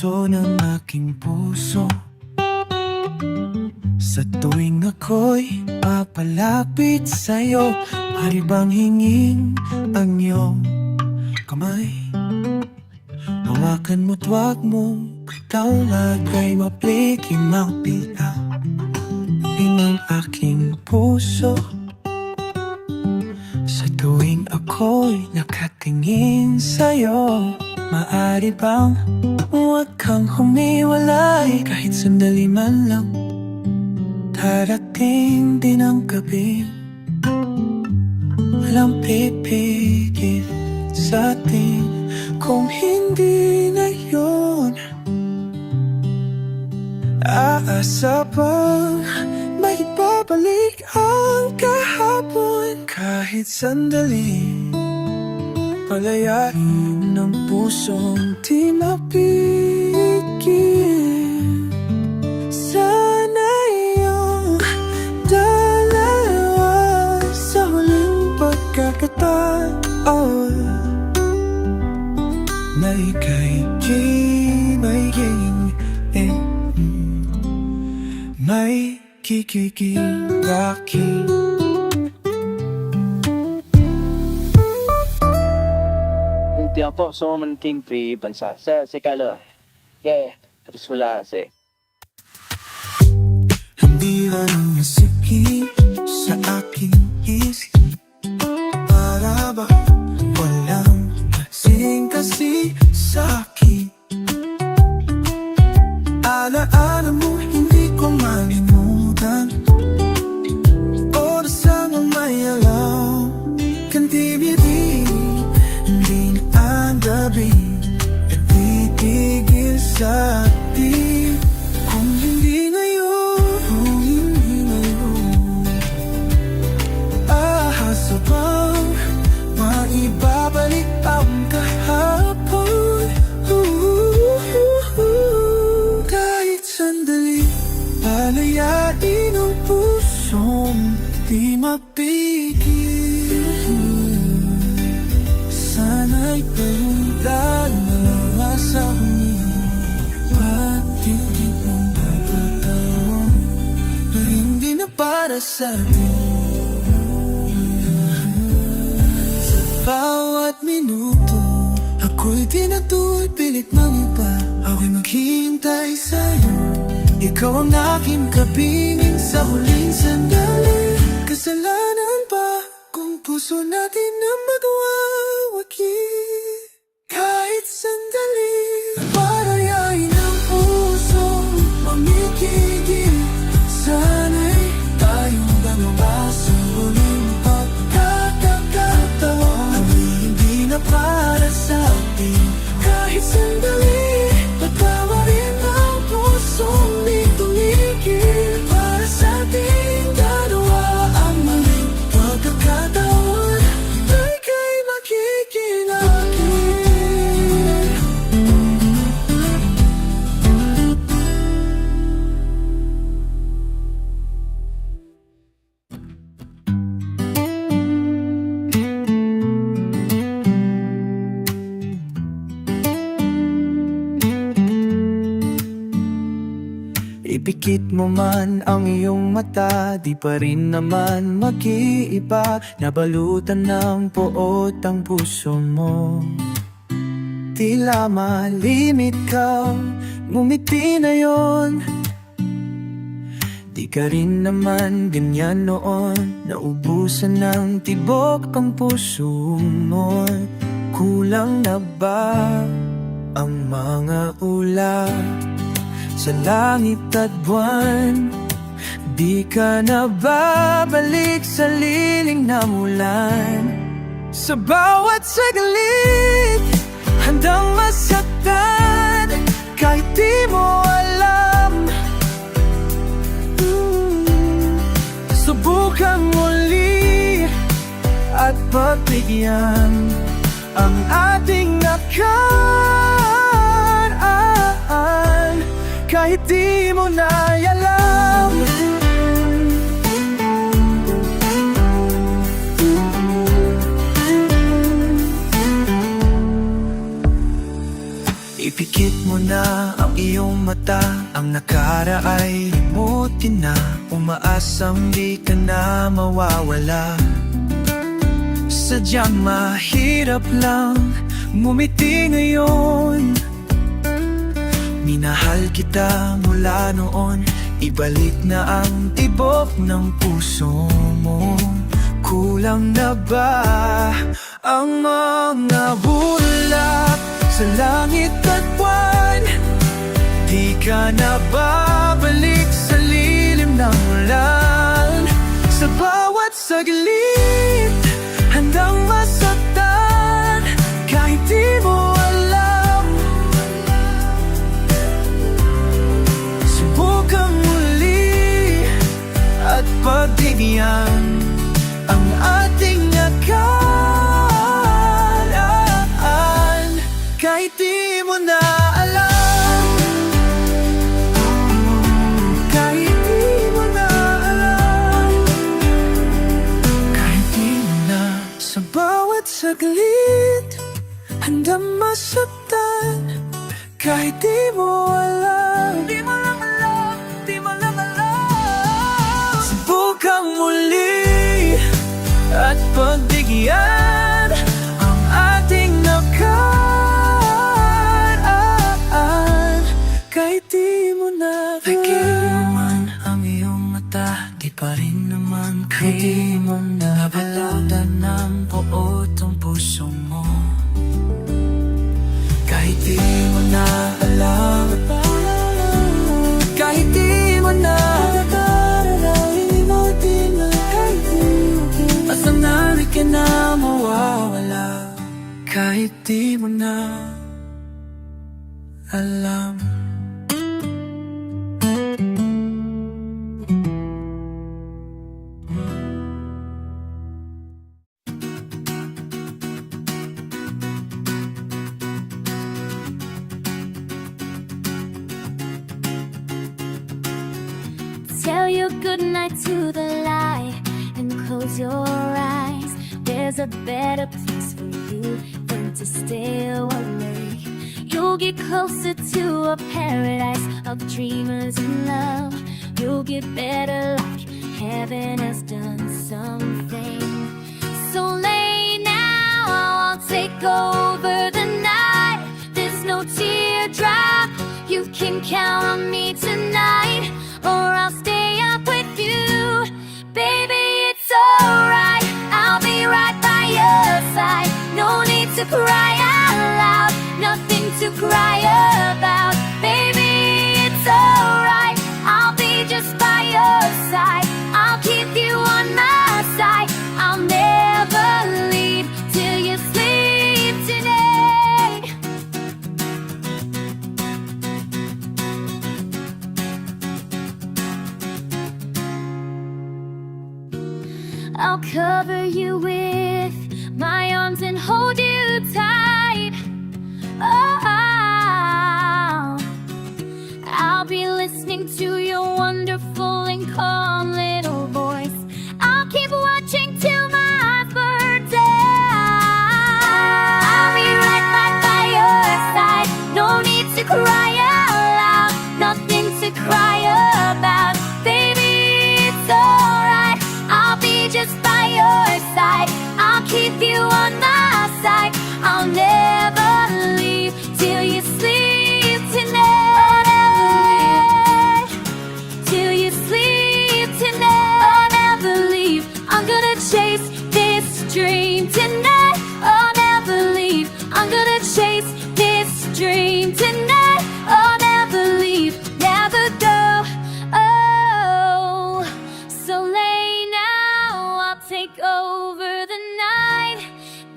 puso ng aking puso. Sa tuwing ako'y papalapit sa'yo, maaari bang hingin ang iyong kamay? Hawakan mo't wag mong patawag, kay mapliki mapila ng aking puso. Sa tuwing ako'y nakatingin sa'yo, maaari bang huwag kang humiwalay? Kahit sandali man lang, darating din ang gabi. Walang pipigil sa atin kung hindi na yun. Aasa bang may babalik ang kahapon? Kahit sandali, palayain ng pusong di mapigil. Sana iyong dalawa sa huling pagkakataon. May kikikiraki. Tiempo so menting pri bansa sa sekala. Yeah, terus wala se. Hindi lang nasiki sa aking isip, para ba walang kasing-kasi sa akin. Alaala mo, hindi ko malimutan. Oras ang may alaw, kantibiri, hindi na ang gabi nagtitigil sa atin. Kung hindi ngayon, ahasa bang maibabalik ang kahapon? Kahit sandali, palayain ang pusong di mapigil. Sana'y paundan na sa huli, patigil mong pagkataon na hindi na para sa atin. Sa bawat minuto, ako'y tinatuloy, pilit mang iba. Ako'y maghihintay sa'yo. Ikaw ang aking kapiling sa huling sandali. Kasalanan ba kung puso natin ang magwawagi? Kahit sandali, parayain ang puso mamikigil. Sana'y tayong dalawa sa huling pagkakataon. Ang hindi na para sa atin. Kahit sandali, patawarin ang pusong di tumigil. Para sa ating dalawa ang maling pagkakataon ay kay makikinakit. Ipikit mo man ang iyong mata, di pa rin naman mag-iiba. Nabalutan ng poot ang puso mo, tila malimit ka, ngumiti na yon. Di ka rin naman ganyan noon, naubusan ng tibok ang puso mo. Kulang na ba ang mga ulap sa langit at buwan? Di ka na babalik sa liling na mulan. Sa bawat saglit, handang masaktan, kahit di mo alam. Subukan muli at pagbigyan ang ating nakaraan, kahit di mo na alam. Ipikit mo na mata, ang nakara ay limutin na. Umaasang di ka na mawawala. Sadyang mahirap lang ngumiti ngayon. Minahal kita mula noon, ibalik na ang tibok ng puso mo. Kulang na ba ang mga bulak sa langit at buwan? Di ka na babalik sa lilim ng ulan. Sa bawat saglit, handang masaktan kahit di mo alam. Subukang muli at pagbigyan ang ating nakaraan kahit di mo na alam. Kahit di mo na alam. Kahit di mo na. Sa bawat saglit, handang masaktan kahit di mo alam. Di mo lang alam, di mo lang alam. Subukang muli at pagbigyan ang ating nakaraan kahit di mo na alam. Pagkita man ang iyong mata, di pa rin naman kahit di mo na alam ng buo tong puso mo. Kahit di mo na alam, kahit di mo na asang namin ka na mawawala kahit di mo na alam. Tell your goodnight to the light and close your eyes. There's a better place for you than to stay awake. You'll get closer to a paradise of dreamers in love. You'll get better like heaven has done something. So lay now, I'll take over the night. There's no teardrop, you can count on me tonight, or I'll stay up with you. Baby, it's alright, I'll be right by your side. No need to cry out loud, nothing to cry about. Baby, it's alright, I'll be just by your side. I'll keep you on my side, I'll never leave till you sleep tonight. I'll cover you with my arms and hold you tight. Oh, I'll be listening to your wonderful and calm little voice. I'll keep watching till my birthday. I'll be right by your side. No need to cry out loud, nothing to cry about. Baby, it's alright, I'll be just by your side. I'll keep you on my side, I'll never leave till you sleep tonight. Till you sleep tonight, I'll never leave. I'm gonna chase this dream tonight. I'll never leave. I'm gonna chase this dream tonight. I'll never leave, never go. Oh, so lay now, I'll take over the night.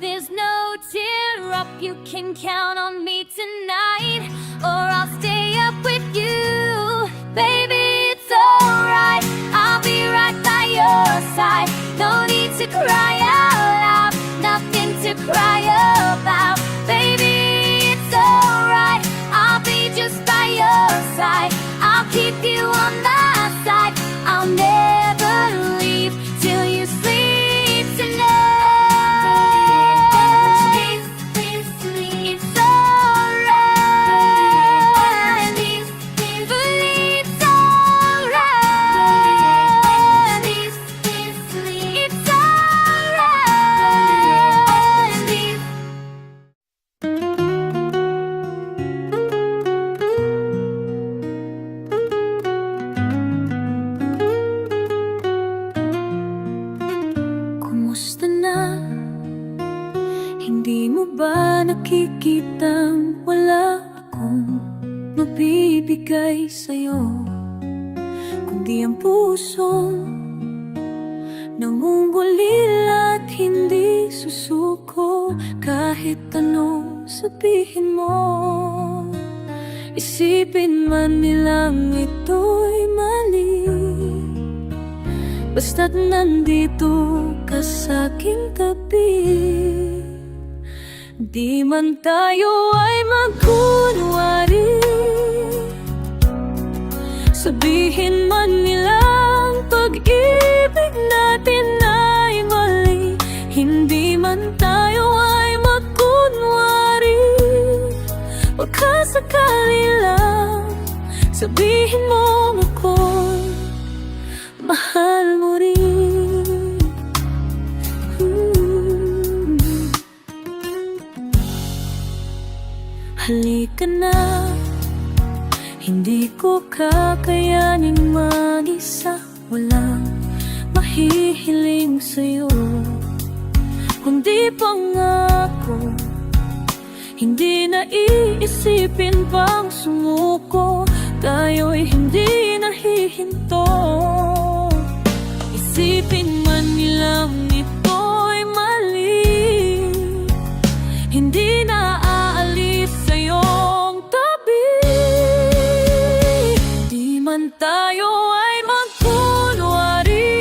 There's no tear up, you can count on me tonight, or I'll stay up with you. Baby, it's alright, I'll be right by your side. No need to cry out loud, nothing to cry about. Baby, it's alright, I'll be just by your side. I'll keep you on my side, I'll never leave till you sleep tonight. It's alright, nakikitang wala akong mabibigay sa'yo, kundi ang pusong nangungulila at hindi susuko kahit anong sabihin mo. Isipin man nilang ito'y mali, basta't nandito ka sa'king tabi. Di man tayo ay magkunwari, sabihin man nilang pag-ibig natin ay mali. Hindi man tayo ay magkunwari, baka sakali lang sabihin mo ako'y mahal mo rin. Halika na, hindi ko kakayaning mag-isa. Walang mahihiling sa'yo, kundi pangako. Hindi na iisipin pang sumuko, tayo'y hindi nahihinto. Isipin man nilang ito'y mali, hindi na aalis sa'yong tabi. Di man tayo ay magkunwari,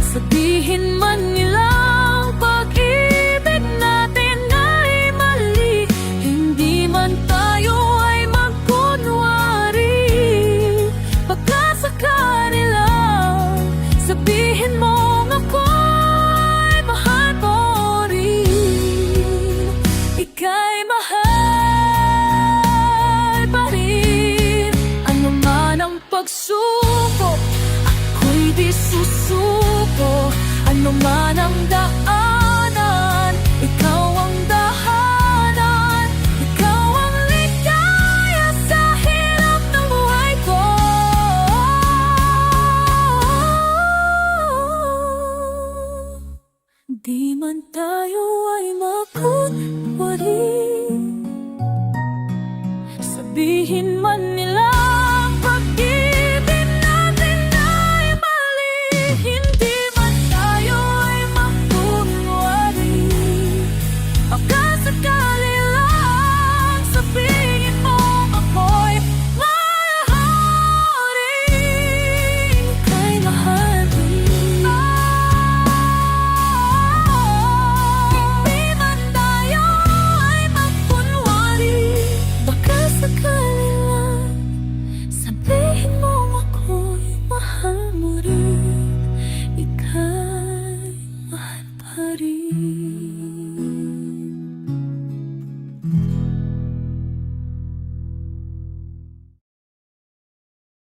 sabihin man nilang pag-ibig natin ay mali. Hindi man tayo ay magkunwari, baka sa kanila sabihin mo ako'y mahal mo rin. Ika'y mahal pa rin. Ano man ang pagsubok, ako'y di susuko. Ano man ang daan,